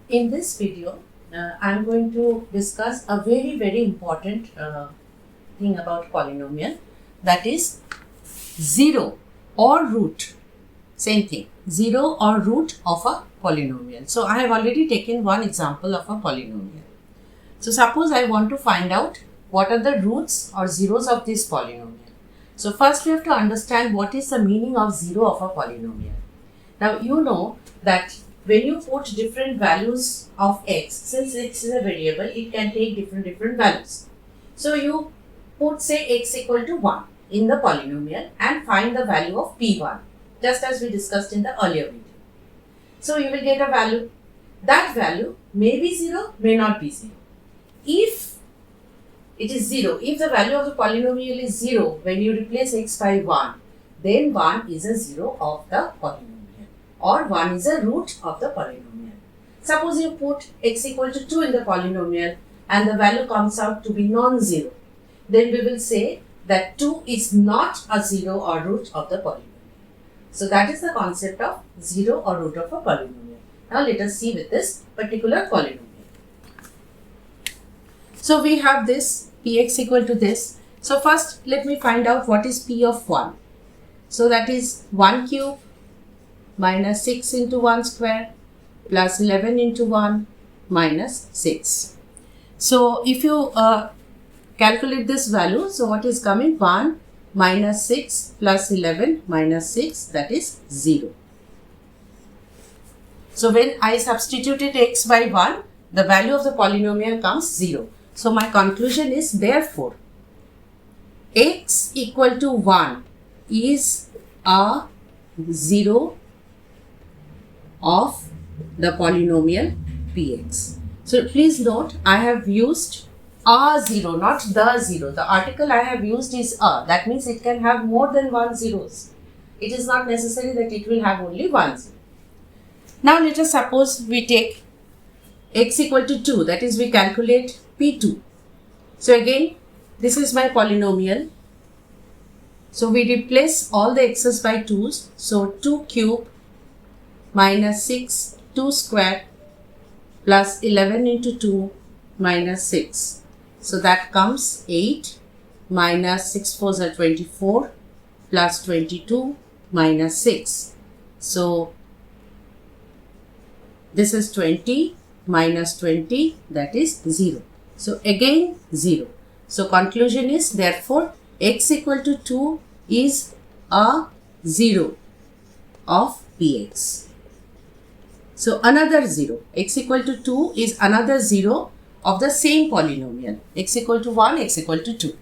In this video, I'm going to discuss a very important thing about polynomial, that is 0 or root. Same thing, 0 or root of a polynomial. So I have already taken one example of a polynomial. So suppose I want to find out what are the roots or zeros of this polynomial. So first we have to understand what is the meaning of 0 of a polynomial. Now you know that when you put different values of x, since x is a variable, it can take different values. So you put say x equal to 1 in the polynomial and find the value of p1, just as we discussed in the earlier video. So you will get a value. That value may be 0, may not be 0. If it is 0, if the value of the polynomial is 0, when you replace x by 1, then 1 is a 0 of the polynomial, or 1 is a root of the polynomial. Suppose you put x equal to 2 in the polynomial and the value comes out to be non-zero, then we will say that 2 is not a 0 or root of the polynomial. So that is the concept of 0 or root of a polynomial. Now let us see with this particular polynomial. So we have this px equal to this. So first let me find out what is p of 1. So that is 1 cube minus 6 into 1 square plus 11 into 1 minus 6. So if you calculate this value, so what is coming? 1 minus 6 plus 11 minus 6, that is 0. So when I substituted x by 1, the value of the polynomial comes 0. So my conclusion is, therefore, x equal to 1 is a 0 of the polynomial px. So please note, I have used a 0, not the 0. The article I have used is a. That means it can have more than one zeros. It is not necessary that it will have only one zero. Now let us suppose we take x equal to 2, that is we calculate p2. So again, this is my polynomial. So we replace all the x's by 2's. So 2 cube minus 6, 2 square plus 11 into 2 minus 6. So that comes 8 minus 6 4s are 24 plus 22 minus 6. So this is 20 minus 20, that is 0. So again 0. So conclusion is, therefore x equal to 2 is a 0 of px. So another 0, x equal to 2 is another 0 of the same polynomial, x equal to 1, x equal to 2.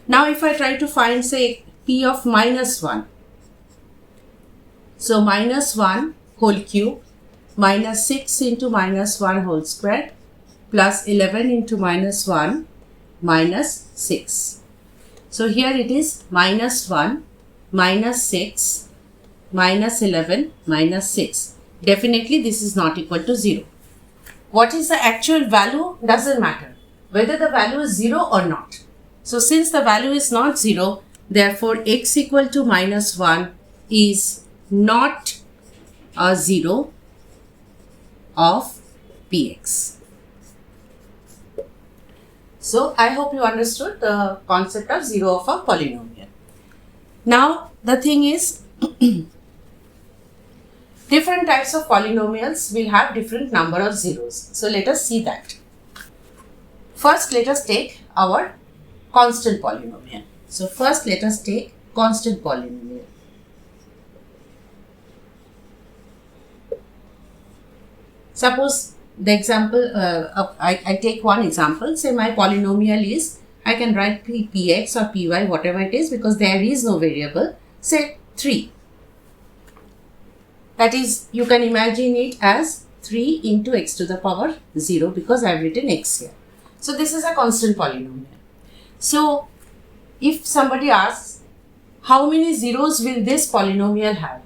Now if I try to find say p of minus 1, so minus 1 whole cube minus 6 into minus 1 whole square plus 11 into minus 1 minus 6. So here it is minus 1 minus 6 minus 11 minus 6. Definitely this is not equal to 0. What is the actual value doesn't matter, whether the value is 0 or not. So since the value is not 0, therefore x equal to minus 1 is not a 0 of px. So I hope you understood the concept of 0 of a polynomial. Now the thing is, different types of polynomials will have different number of zeros. So let us see that. First let us take our constant polynomial. So first let us take constant polynomial. Suppose the example, I take one example, say my polynomial is, I can write px or py, whatever it is, because there is no variable, say 3. That is, you can imagine it as 3 into x to the power 0, because I have written x here. So this is a constant polynomial. So if somebody asks, how many zeros will this polynomial have?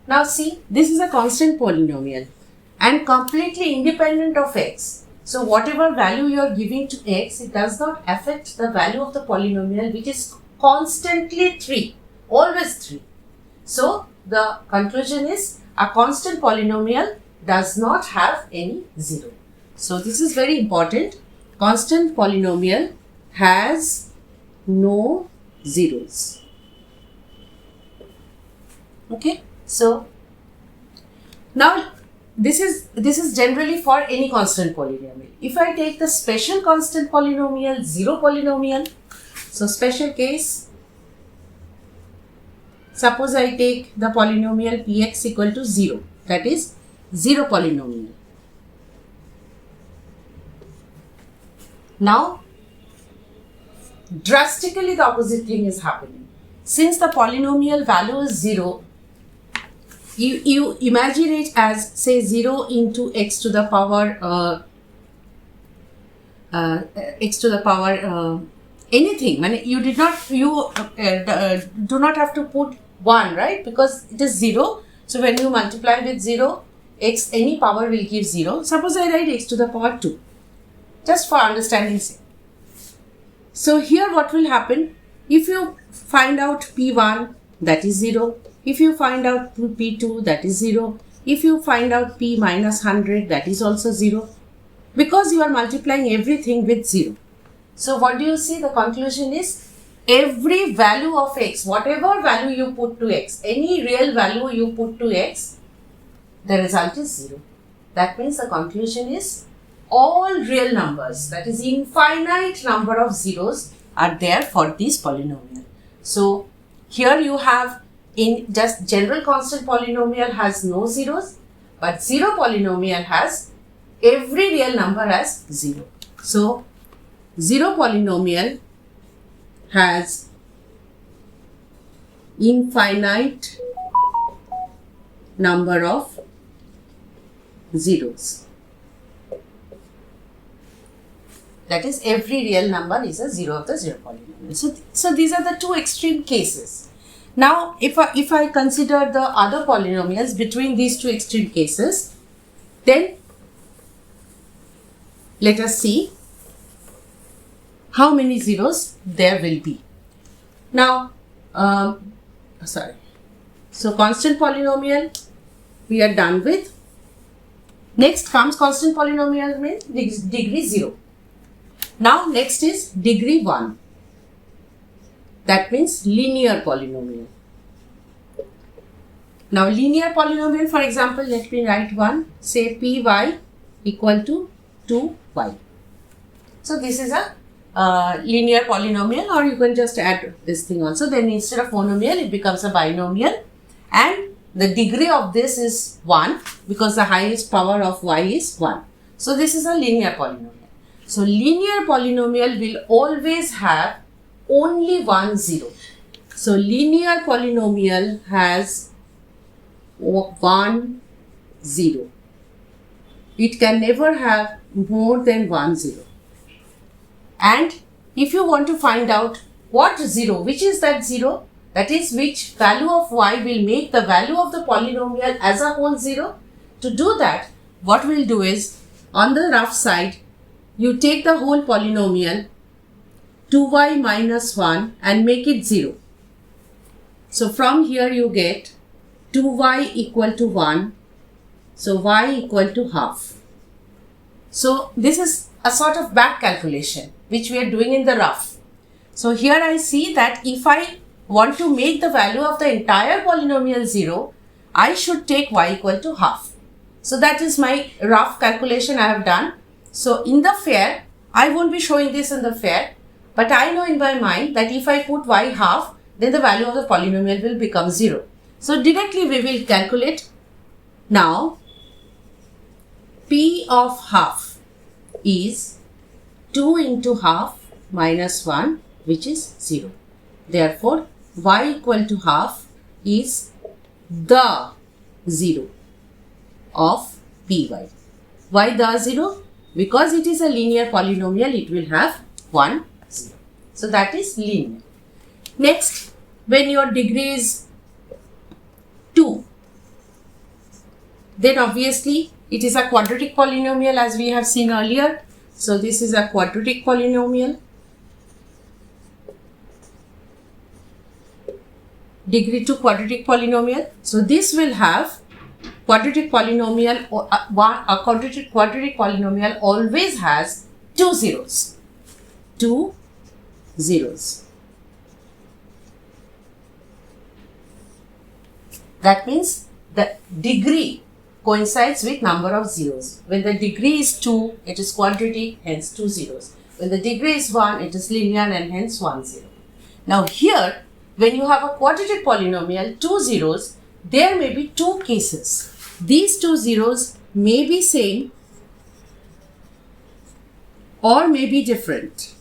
Now see, this is a constant polynomial and completely independent of x. So whatever value you are giving to x, it does not affect the value of the polynomial, which is constantly 3, always 3. So the conclusion is, a constant polynomial does not have any zero. So this is very important. Constant polynomial has no zeros. Okay, so now this is generally for any constant polynomial. If I take the special constant polynomial, zero polynomial, so special case, suppose I take the polynomial px equal to 0, that is zero polynomial. Now drastically the opposite thing is happening. Since the polynomial value is 0, you imagine it as, say, 0 into x to the power anything. You do not have to put 1, right? Because it is 0. So when you multiply with 0, x, any power will give 0. Suppose I write x to the power 2, just for understanding sake. So here what will happen? If you find out p1, that is 0. If you find out p2, that is 0. If you find out p minus 100, that is also 0. Because you are multiplying everything with 0. So what do you see? The conclusion is every value of x, whatever value you put to x, any real value you put to x, the result is 0. That means the conclusion is all real numbers, that is infinite number of zeros, are there for this polynomial. So here you have, in just general constant polynomial has no zeros, but zero polynomial has every real number as 0. So zero polynomial has infinite number of zeros. That is, every real number is a 0 of the zero polynomial. So these are the two extreme cases. Now, if I consider the other polynomials between these two extreme cases, then let us see how many zeros there will be. Now, so constant polynomial we are done with. Next comes constant polynomial means degree 0. Now next is degree 1. That means linear polynomial. Now linear polynomial, for example, let me write one, say py equal to 2y. So this is a linear polynomial, or you can just add this thing also. Then instead of monomial, it becomes a binomial, and the degree of this is 1 because the highest power of y is 1. So this is a linear polynomial. So linear polynomial will always have only one zero. So linear polynomial has 1 0. It can never have more than 1 0. And if you want to find out what 0, which is that 0, that is which value of y will make the value of the polynomial as a whole 0, to do that, what we'll do is, on the rough side, you take the whole polynomial 2y minus 1 and make it 0. So from here you get 2y equal to 1. So y equal to half. So this is a sort of back calculation which we are doing in the rough. So here I see that if I want to make the value of the entire polynomial 0, I should take y equal to half. So that is my rough calculation I have done. So in the fair, I won't be showing this in the fair, but I know in my mind that if I put y half, then the value of the polynomial will become 0. So directly we will calculate. Now, p of half is 2 into half minus 1, which is 0. Therefore, y equal to half is the 0 of py. Why the 0? Because it is a linear polynomial, it will have 1 0. So that is linear. Next, when your degree is 2, then obviously it is a quadratic polynomial as we have seen earlier. So this is a quadratic polynomial. Degree 2 quadratic polynomial. So this will have quadratic polynomial always has two zeros. Two zeros. That means the degree coincides with number of zeros. When the degree is 2, it is quadratic, hence 2 zeros. When the degree is 1, it is linear and hence 1 zero. Now here, when you have a quadratic polynomial, 2 zeros, there may be two cases. These 2 zeros may be same or may be different.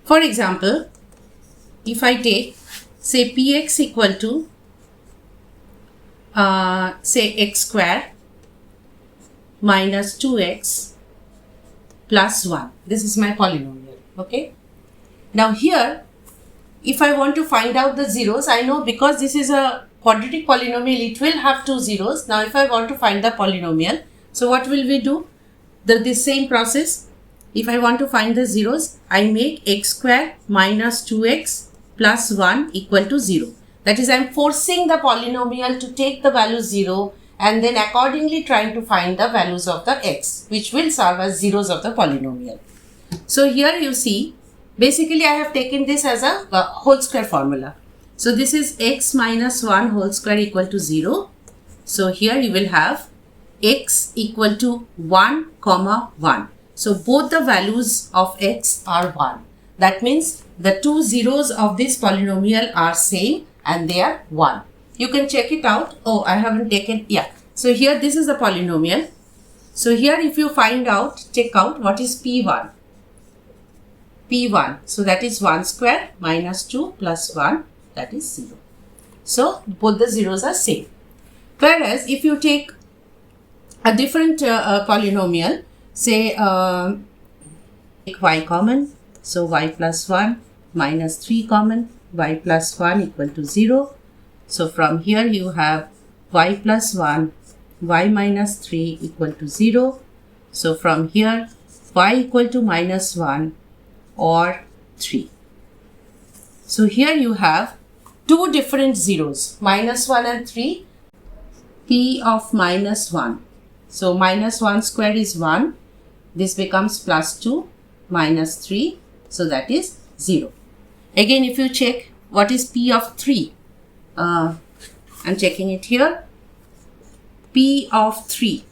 For example, if I take say px equal to say x square minus 2x plus 1. This is my polynomial. Okay. Now here, if I want to find out the zeros, I know because this is a quadratic polynomial, it will have two zeros. Now if I want to find the polynomial, so what will we do? The same process. If I want to find the zeros, I make x square minus 2x plus 1 equal to 0. That is, I am forcing the polynomial to take the value 0 and then accordingly trying to find the values of the x, which will serve as zeros of the polynomial. So here you see, basically I have taken this as a whole square formula. So this is x minus 1 whole square equal to 0. So here you will have x equal to 1 comma 1. So both the values of x are 1. That means the two zeros of this polynomial are same and they are 1. You can check it out. Oh, I haven't taken, yeah. So here this is the polynomial. So here if you find out, check out what is P1. P1, so that is 1 square minus 2 plus 1, that is 0. So both the zeros are same. Whereas if you take a different polynomial, say take y common, so y plus 1 minus 3 common, y plus 1 equal to 0. So from here you have y plus 1, y minus 3 equal to 0. So from here y equal to minus 1 or 3. So here you have two different zeros, minus 1 and 3, p of minus 1. So minus 1 square is 1. This becomes plus 2 minus 3. So that is 0. Again, if you check what is p of 3, I'm checking it here. P of 3.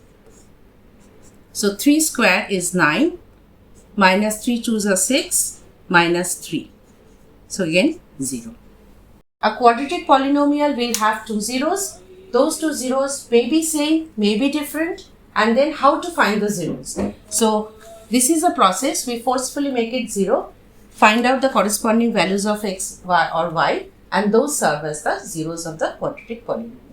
So 3 square is 9. Minus 3 2s are 6. Minus 3. So again 0. A quadratic polynomial will have two zeros. Those two zeros may be same, may be different. And then how to find the zeros. So this is a process. We forcefully make it 0. Find out the corresponding values of x, y or y. And those serve as the zeros of the quadratic polynomial.